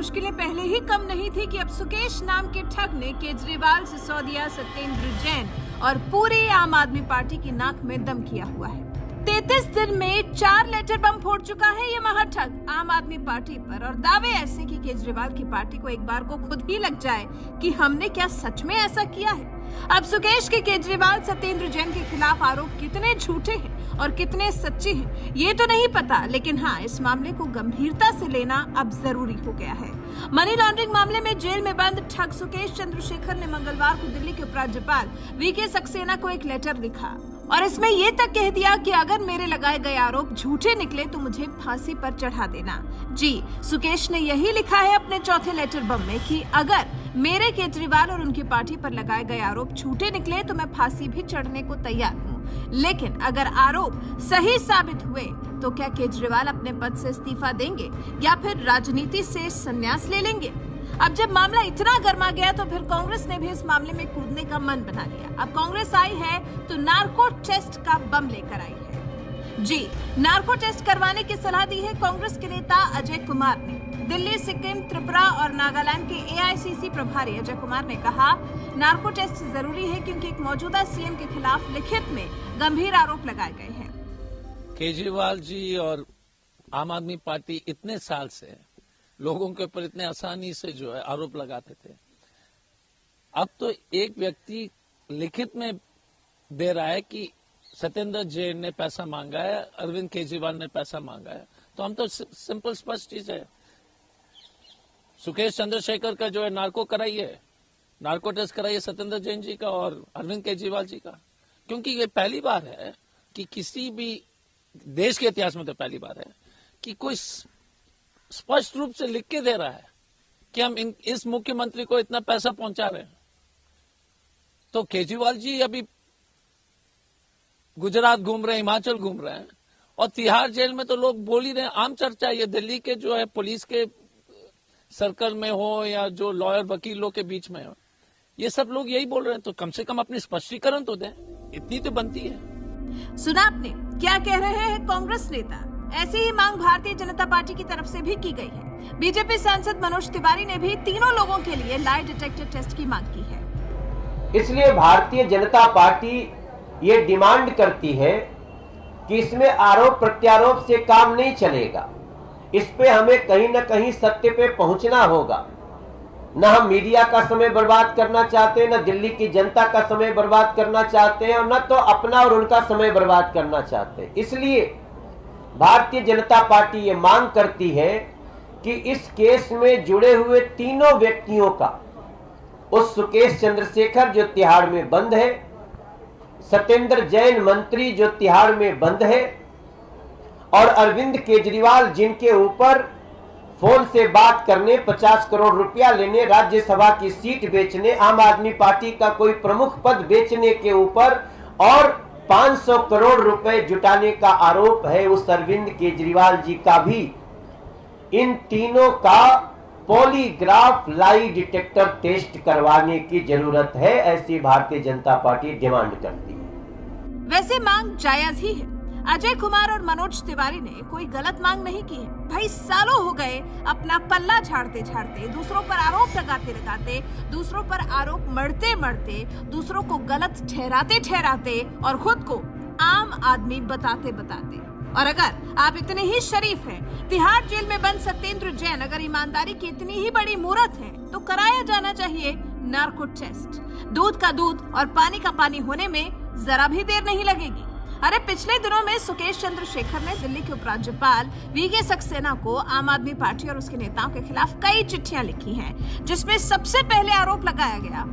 मुश्किलें पहले ही कम नहीं थी कि अब सुकेश नाम के ठग ने केजरीवाल, सिसोदिया, सत्येंद्र जैन और पूरी आम आदमी पार्टी की नाक में दम किया हुआ है। 33 दिन में 4 लेटर बम फोड़ चुका है ये महाठग आम आदमी पार्टी पर, और दावे ऐसे कि केजरीवाल की पार्टी को एक बार को खुद ही लग जाए कि हमने क्या सच में ऐसा किया है। अब सुकेश के केजरीवाल, सत्येंद्र जैन के खिलाफ आरोप कितने झूठे हैं और कितने सच्चे हैं ये तो नहीं पता, लेकिन हाँ, इस मामले को गंभीरता से लेना अब जरूरी हो गया है। मनी लॉन्ड्रिंग मामले में जेल में बंद ठग सुकेश चंद्रशेखर ने मंगलवार को दिल्ली के उपराज्यपाल वीके सक्सेना को एक लेटर लिखा और इसमें ये तक कह दिया कि अगर मेरे लगाए गए आरोप झूठे निकले तो मुझे फांसी पर चढ़ा देना। जी, सुकेश ने यही लिखा है अपने चौथे लेटर बम में कि अगर मेरे केजरीवाल और उनकी पार्टी पर लगाए गए आरोप झूठे निकले तो मैं फांसी भी चढ़ने को तैयार हूँ, लेकिन अगर आरोप सही साबित हुए तो क्या केजरीवाल अपने पद से इस्तीफा देंगे या फिर राजनीति से संन्यास ले लेंगे। अब जब मामला इतना गर्मा गया तो फिर कांग्रेस ने भी इस मामले में कूदने का मन बना लिया। अब कांग्रेस आई है तो नार्को टेस्ट का बम लेकर आई है। जी, नार्को टेस्ट करवाने की सलाह दी है कांग्रेस के नेता अजय कुमार ने। दिल्ली, सिक्किम, त्रिपुरा और नागालैंड के एआईसीसी प्रभारी अजय कुमार ने कहा, नार्को टेस्ट जरूरी है क्योंकि एक मौजूदा सीएम के खिलाफ लिखित में गंभीर आरोप लगाए गए हैं। केजरीवाल जी और आम आदमी पार्टी इतने साल से लोगों के ऊपर इतने आसानी से जो है आरोप लगाते थे, अब तो एक व्यक्ति लिखित में दे रहा है कि सत्येंद्र जैन ने पैसा मांगा है, अरविंद केजरीवाल ने पैसा मांगा है, तो हम तो सिंपल स्पष्ट चीज है, सुकेश चंद्रशेखर का जो है नार्को कराइए, नार्को टेस्ट कराइए सत्येंद्र जैन जी का और अरविंद केजरीवाल जी का, क्योंकि ये पहली बार है कि किसी भी देश के इतिहास में तो पहली बार है कि कोई स्पष्ट रूप से लिख के दे रहा है कि हम इस मुख्यमंत्री को इतना पैसा पहुंचा रहे हैं। तो केजरीवाल जी अभी गुजरात घूम रहे हैं, हिमाचल घूम रहे हैं, और तिहाड़ जेल में तो लोग बोल ही रहे हैं, आम चर्चा ये दिल्ली के जो है पुलिस के सर्कल में हो या जो लॉयर वकीलों के बीच में हो, ये सब लोग यही बोल रहे हैं, तो कम से कम अपनी स्पष्टीकरण तो दें, इतनी तो बनती है। सुना आपने क्या कह रहे हैं कांग्रेस नेता। ऐसी ही मांग भारतीय जनता पार्टी की तरफ से भी की गई है। बीजेपी सांसद मनोज तिवारी ने भी तीनों लोगों के लिए लाई डिटेक्टर टेस्ट की मांग की है। इसलिए भारतीय जनता पार्टी ये डिमांड करती है कि इसमें आरोप प्रत्यारोप से काम नहीं चलेगा, इस पे हमें कहीं न कहीं सत्य पे पहुंचना होगा। न हम मीडिया का समय बर्बाद करना चाहते, न दिल्ली की जनता का समय बर्बाद करना चाहते हैं, और न तो अपना और उनका समय बर्बाद करना चाहते। इसलिए भारतीय जनता पार्टी ये मांग करती है कि इस केस में जुड़े हुए तीनों व्यक्तियों का, उस सुकेश चंद्रशेखर जो तिहाड़ में बंद है, सत्येंद्र जैन मंत्री जो तिहाड़ में बंद है, और अरविंद केजरीवाल जिनके ऊपर फोन से बात करने, 50 करोड़ रुपया लेने, राज्यसभा की सीट बेचने, आम आदमी पार्टी का कोई प्रमुख पद बेचने के ऊपर और 500 करोड़ रुपए जुटाने का आरोप है उस अरविंद केजरीवाल जी का भी। इन तीनों का पॉलीग्राफ लाई डिटेक्टर टेस्ट करवाने की जरूरत है, ऐसी भारतीय जनता पार्टी डिमांड करती है। वैसे मांग जायज ही है। अजय कुमार और मनोज तिवारी ने कोई गलत मांग नहीं की है। भाई, सालों हो गए अपना पल्ला झाड़ते झाड़ते, दूसरों पर आरोप लगाते लगाते, दूसरों पर आरोप मढ़ते मढ़ते, दूसरों को गलत ठहराते ठहराते और खुद को आम आदमी बताते बताते। और अगर आप इतने ही शरीफ हैं, तिहाड़ जेल में बंद सत्येंद्र जैन अगर ईमानदारी की इतनी ही बड़ी मूरत है, तो कराया जाना चाहिए नार्को टेस्ट। दूध का दूध और पानी का पानी होने में जरा भी देर नहीं लगेगी। अरे, पिछले दिनों में सुकेश चंद्रशेखर ने दिल्ली के उपराज्यपाल वीके सक्सेना को आम आदमी पार्टी और उसके नेताओं के खिलाफ कई चिट्ठियां लिखी हैं, जिसमें सबसे पहले आरोप लगाया गया,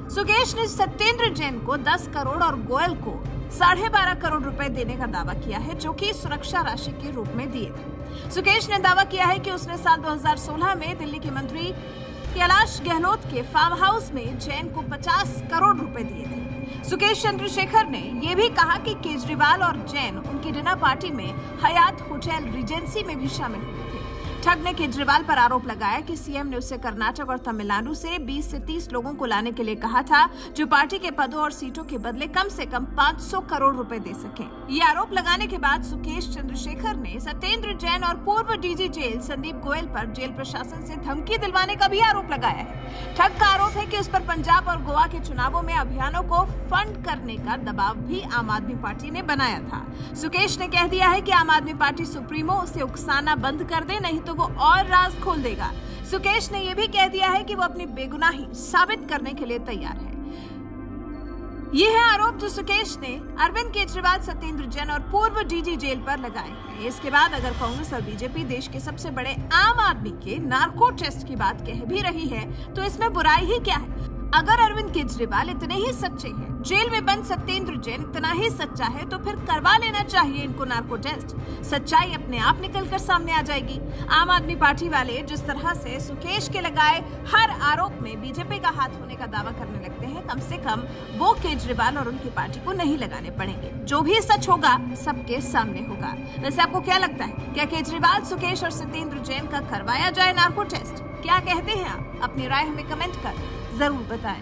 सुकेश ने सत्येंद्र जैन को 10 करोड़ और गोयल को 12.5 करोड़ रुपए देने का दावा किया है, जो कि सुरक्षा राशि के रूप में दिए थे। सुकेश ने दावा किया है कि उसने साल 2016 में दिल्ली के मंत्री कैलाश गहलोत के फार्म हाउस में जैन को 50 करोड़ रुपए दिए थे। सुकेश चंद्रशेखर ने यह भी कहा कि केजरीवाल और जैन उनकी डिनर पार्टी में हयात होटल रिजेंसी में भी शामिल हुए थे। ठग ने केजरीवाल पर आरोप लगाया कि सीएम ने उसे कर्नाटक और तमिलनाडु से 20 से 30 लोगों को लाने के लिए कहा था, जो पार्टी के पदों और सीटों के बदले कम से कम 500 करोड़ रुपए दे सके। ये आरोप लगाने के बाद सुकेश चंद्रशेखर ने सत्येंद्र जैन और पूर्व डीजी जेल संदीप गोयल पर जेल प्रशासन से धमकी दिलवाने का भी आरोप लगाया है। ठग का आरोप है कि उस पर पंजाब और गोवा के चुनावों में अभियानों को फंड करने का दबाव भी आम आदमी पार्टी ने बनाया था। सुकेश ने कह दिया है कि आम आदमी पार्टी सुप्रीमो उसे उकसाना बंद कर दे, नहीं तो वो और राज खोल देगा। सुकेश ने यह भी कह दिया है कि वो अपनी बेगुनाही साबित करने के लिए तैयार है। ये है आरोप जो सुकेश ने अरविंद केजरीवाल, सत्येंद्र जैन और पूर्व डीजी जेल पर लगाए हैं। इसके बाद अगर कांग्रेस और बीजेपी देश के सबसे बड़े आम आदमी के नार्को टेस्ट की बात कह भी रही है, तो इसमें बुराई ही क्या है? अगर अरविंद केजरीवाल इतने ही सच्चे हैं, जेल में बंद सत्येंद्र जैन इतना ही सच्चा है, तो फिर करवा लेना चाहिए इनको नार्को टेस्ट। सच्चाई अपने आप निकलकर सामने आ जाएगी। आम आदमी पार्टी वाले जिस तरह से सुकेश के लगाए हर आरोप में बीजेपी का हाथ होने का दावा करने लगते हैं, कम से कम वो केजरीवाल और उनकी पार्टी को नहीं लगाने पड़ेंगे। जो भी सच होगा सबके सामने होगा। वैसे आपको क्या लगता है, क्या केजरीवाल, सुकेश और सत्येंद्र जैन का करवाया जाए नार्को टेस्ट? क्या कहते हैं आप? अपनी राय हमें कमेंट कर जरूर बताएं।